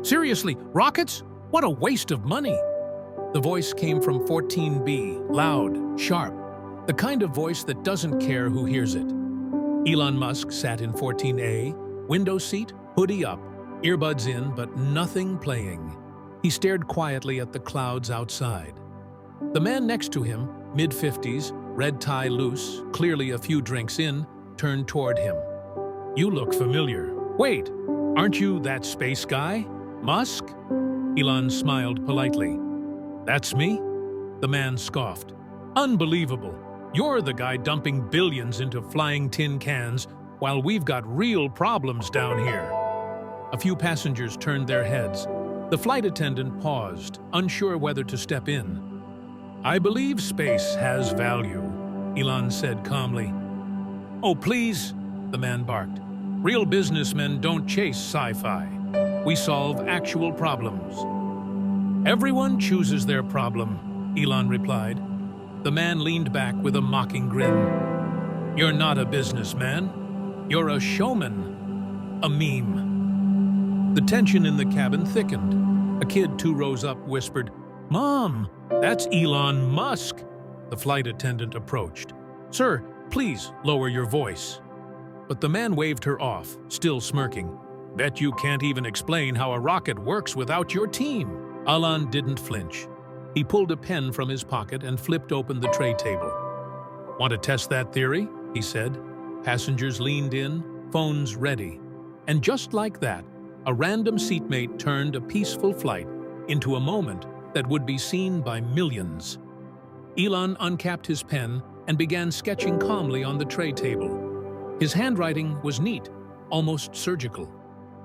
Seriously, rockets? What a waste of money! The voice came from 14B, loud, sharp, the kind of voice that doesn't care who hears it. Elon Musk sat in 14A, window seat, hoodie up, earbuds in, but nothing playing. He stared quietly at the clouds outside. The man next to him, mid-50s, red tie loose, clearly a few drinks in, turned toward him. "You look familiar. Wait, aren't you that space guy? Musk?" Elon smiled politely. "That's me?" The man scoffed. "Unbelievable. You're the guy dumping billions into flying tin cans while we've got real problems down here." A few passengers turned their heads. The flight attendant paused, unsure whether to step in. "I believe space has value," Elon said calmly. "Oh, please," the man barked. "Real businessmen don't chase sci-fi. We solve actual problems." "Everyone chooses their problem," Elon replied. The man leaned back with a mocking grin. "You're not a businessman. You're a showman. A meme." The tension in the cabin thickened. A kid 2 rows up whispered, "Mom, that's Elon Musk." The flight attendant approached. "Sir, please lower your voice." But the man waved her off, still smirking. "Bet you can't even explain how a rocket works without your team." Elon didn't flinch. He pulled a pen from his pocket and flipped open the tray table. "Want to test that theory?" he said. Passengers leaned in, phones ready. And just like that, a random seatmate turned a peaceful flight into a moment that would be seen by millions. Elon uncapped his pen and began sketching calmly on the tray table. His handwriting was neat, almost surgical.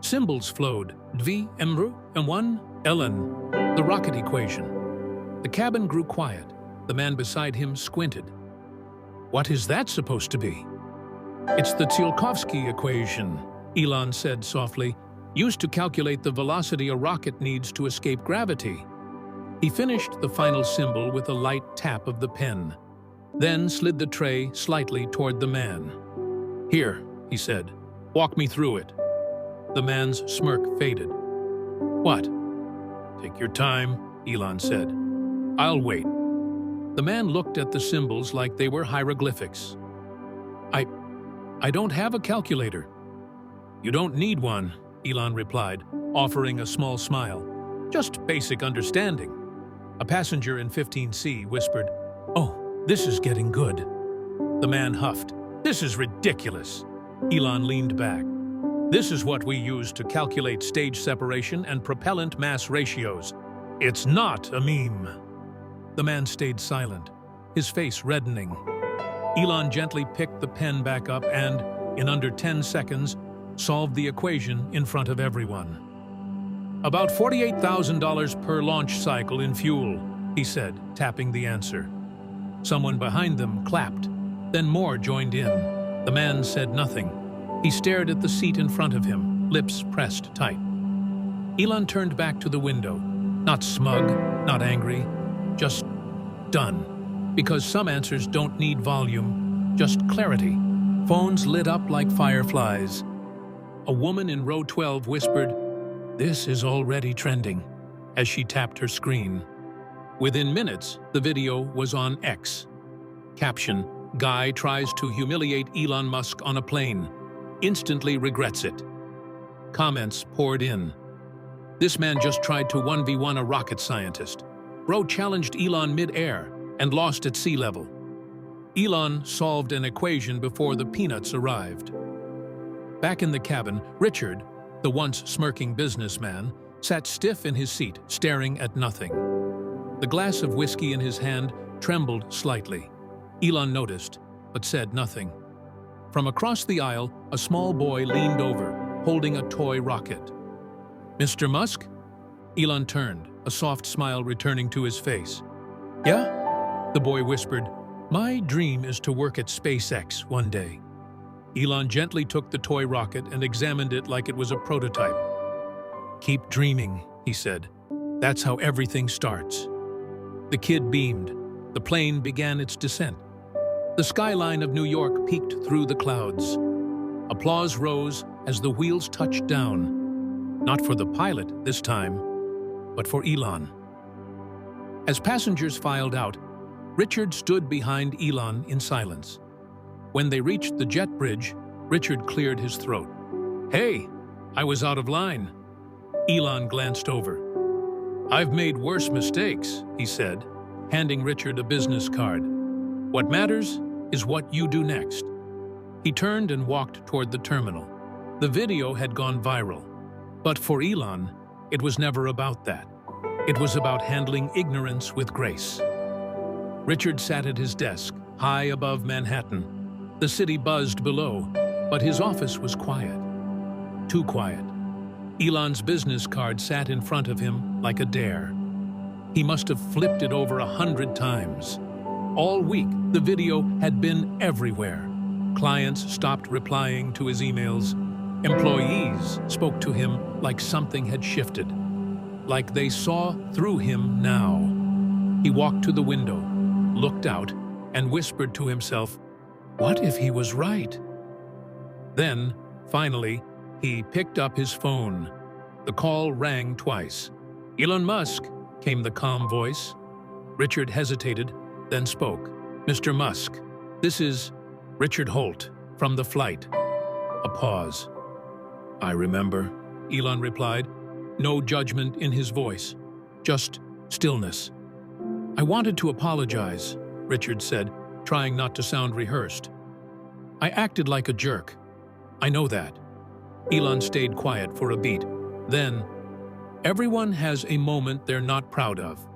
Symbols flowed, dvi, emru, and one, elen, the rocket equation. The cabin grew quiet. The man beside him squinted. "What is that supposed to be?" "It's the Tsiolkovsky equation," Elon said softly, "used to calculate the velocity a rocket needs to escape gravity." He finished the final symbol with a light tap of the pen, then slid the tray slightly toward the man. "Here," he said, "walk me through it." The man's smirk faded. "What?" "Take your time," Elon said. "I'll wait." The man looked at the symbols like they were hieroglyphics. I don't have a calculator." "You don't need one," Elon replied, offering a small smile. "Just basic understanding." A passenger in 15C whispered, "Oh, this is getting good." The man huffed. "This is ridiculous." Elon leaned back. "This is what we use to calculate stage separation and propellant mass ratios. It's not a meme." The man stayed silent, his face reddening. Elon gently picked the pen back up and, in under 10 seconds, solved the equation in front of everyone. "About $48,000 per launch cycle in fuel," he said, tapping the answer. Someone behind them clapped, then more joined in. The man said nothing. He stared at the seat in front of him, lips pressed tight. Elon turned back to the window, not smug, not angry, just done. Because some answers don't need volume, just clarity. Phones lit up like fireflies. A woman in row 12 whispered, "This is already trending," as she tapped her screen. Within minutes, the video was on X. Caption: "Guy tries to humiliate Elon Musk on a plane. Instantly regrets it." Comments poured in. "This man just tried to 1v1 a rocket scientist. Bro challenged Elon mid-air and lost at sea level. Elon solved an equation before the peanuts arrived." Back in the cabin, Richard, the once smirking businessman, sat stiff in his seat, staring at nothing. The glass of whiskey in his hand trembled slightly. Elon noticed, but said nothing. From across the aisle, a small boy leaned over, holding a toy rocket. "Mr. Musk?" Elon turned, a soft smile returning to his face. "Yeah?" The boy whispered, "My dream is to work at SpaceX one day." Elon gently took the toy rocket and examined it like it was a prototype. "Keep dreaming," he said. "That's how everything starts." The kid beamed. The plane began its descent. The skyline of New York peeked through the clouds. Applause rose as the wheels touched down. Not for the pilot this time, but for Elon. As passengers filed out, Richard stood behind Elon in silence. When they reached the jet bridge, Richard cleared his throat. "Hey, I was out of line." Elon glanced over. "I've made worse mistakes," he said, handing Richard a business card. "What matters is what you do next." He turned and walked toward the terminal. The video had gone viral. But for Elon, it was never about that. It was about handling ignorance with grace. Richard sat at his desk, high above Manhattan. The city buzzed below, but his office was quiet. Too quiet. Elon's business card sat in front of him like a dare. He must have flipped it over 100 times. All week, the video had been everywhere. Clients stopped replying to his emails. Employees spoke to him like something had shifted, like they saw through him now. He walked to the window, looked out, and whispered to himself, "What if he was right?" Then, finally, he picked up his phone. The call rang twice. "Elon Musk," came the calm voice. Richard hesitated, then spoke. "Mr. Musk, this is Richard Holt from the flight." A pause. "I remember," Elon replied, no judgment in his voice, just stillness. "I wanted to apologize," Richard said, trying not to sound rehearsed. "I acted like a jerk. I know that." Elon stayed quiet for a beat. Then, "Everyone has a moment they're not proud of.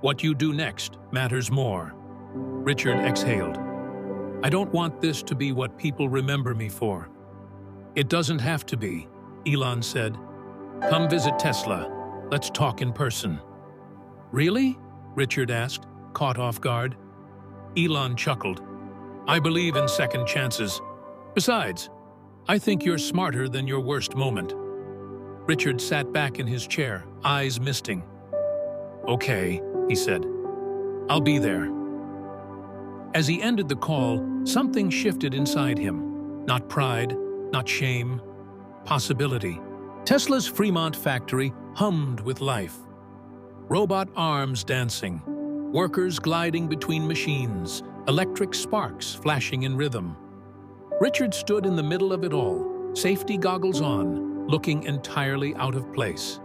What you do next matters more." Richard exhaled. "I don't want this to be what people remember me for." "It doesn't have to be," Elon said. "Come visit Tesla. Let's talk in person." "Really?" Richard asked, caught off guard. Elon chuckled. "I believe in second chances. Besides, I think you're smarter than your worst moment." Richard sat back in his chair, eyes misting. "Okay," he said. "I'll be there." As he ended the call, something shifted inside him. Not pride, not shame, possibility. Tesla's Fremont factory hummed with life. Robot arms dancing, workers gliding between machines, electric sparks flashing in rhythm. Richard stood in the middle of it all, safety goggles on, looking entirely out of place.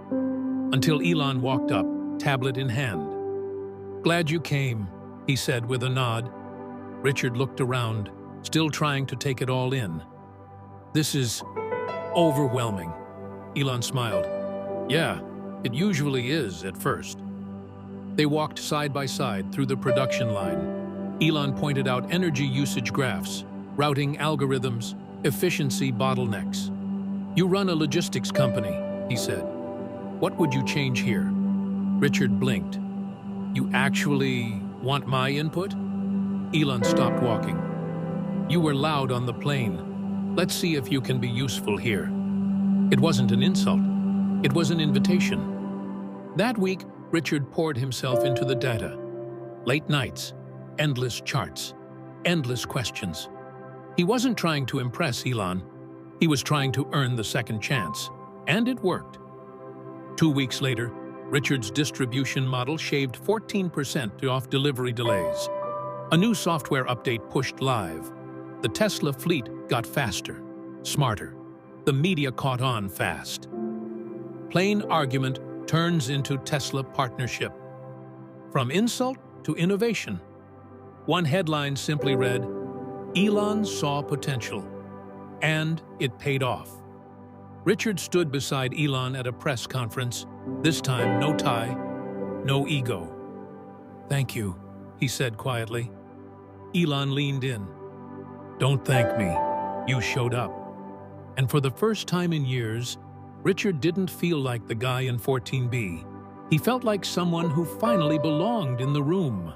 Until Elon walked up, tablet in hand. "Glad you came," he said with a nod. Richard looked around, still trying to take it all in. "This is overwhelming." Elon smiled. "Yeah, it usually is at first." They walked side by side through the production line. Elon pointed out energy usage graphs, routing algorithms, efficiency bottlenecks. "You run a logistics company," he said. "What would you change here?" Richard blinked. "You actually want my input?" Elon stopped walking. "You were loud on the plane. Let's see if you can be useful here." It wasn't an insult. It was an invitation. That week, Richard poured himself into the data. Late nights, endless charts, endless questions. He wasn't trying to impress Elon. He was trying to earn the second chance. And it worked. 2 weeks later, Richard's distribution model shaved 14% off delivery delays. A new software update pushed live. The Tesla fleet got faster, smarter. The media caught on fast. Plain argument turns into Tesla partnership. From insult to innovation. One headline simply read, "Elon saw potential." And it paid off. Richard stood beside Elon at a press conference, this time no tie, no ego. "Thank you," he said quietly. Elon leaned in. "Don't thank me. You showed up." And for the first time in years, Richard didn't feel like the guy in 14B. He felt like someone who finally belonged in the room.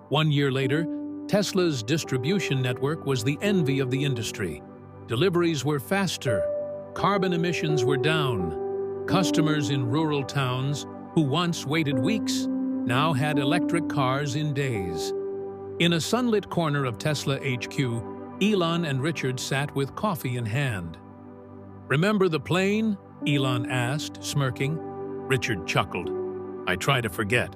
1 year later, Tesla's distribution network was the envy of the industry. Deliveries were faster. Carbon emissions were down. Customers in rural towns, who once waited weeks, now had electric cars in days. In a sunlit corner of Tesla HQ, Elon and Richard sat with coffee in hand. "Remember the plane?" Elon asked, smirking. Richard chuckled. I try to forget.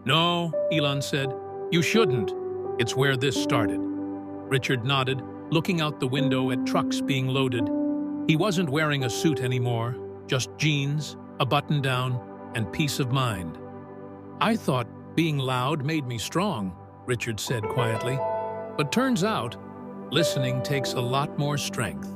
No, Elon said. You shouldn't. It's where this started. Richard nodded, looking out the window at trucks being loaded. He wasn't wearing a suit anymore, just jeans, a button-down, and peace of mind. I thought being loud made me strong, Richard said quietly. But turns out, listening takes a lot more strength.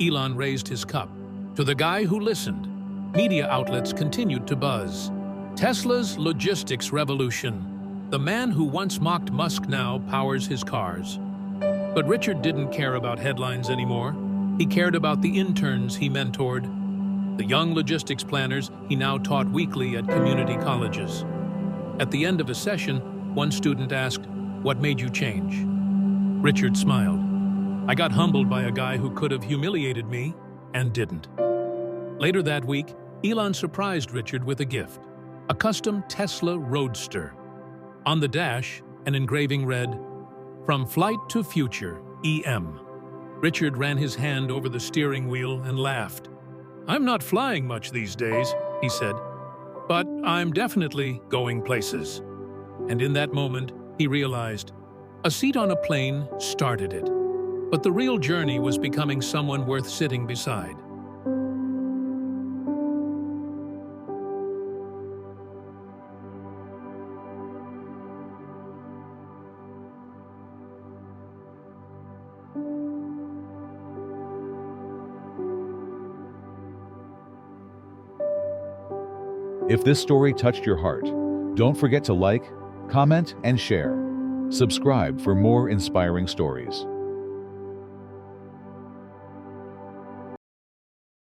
Elon raised his cup. To the guy who listened, media outlets continued to buzz. Tesla's logistics revolution. The man who once mocked Musk now powers his cars. But Richard didn't care about headlines anymore. He cared about the interns he mentored, the young logistics planners he now taught weekly at community colleges. At the end of a session, one student asked, "What made you change?" Richard smiled. I got humbled by a guy who could have humiliated me and didn't. Later that week, Elon surprised Richard with a gift, a custom Tesla Roadster. On the dash, an engraving read, "From Flight to Future, EM." Richard ran his hand over the steering wheel and laughed. I'm not flying much these days, he said, but I'm definitely going places. And in that moment, he realized, a seat on a plane started it. But the real journey was becoming someone worth sitting beside. If this story touched your heart, don't forget to like, comment, and share. Subscribe for more inspiring stories.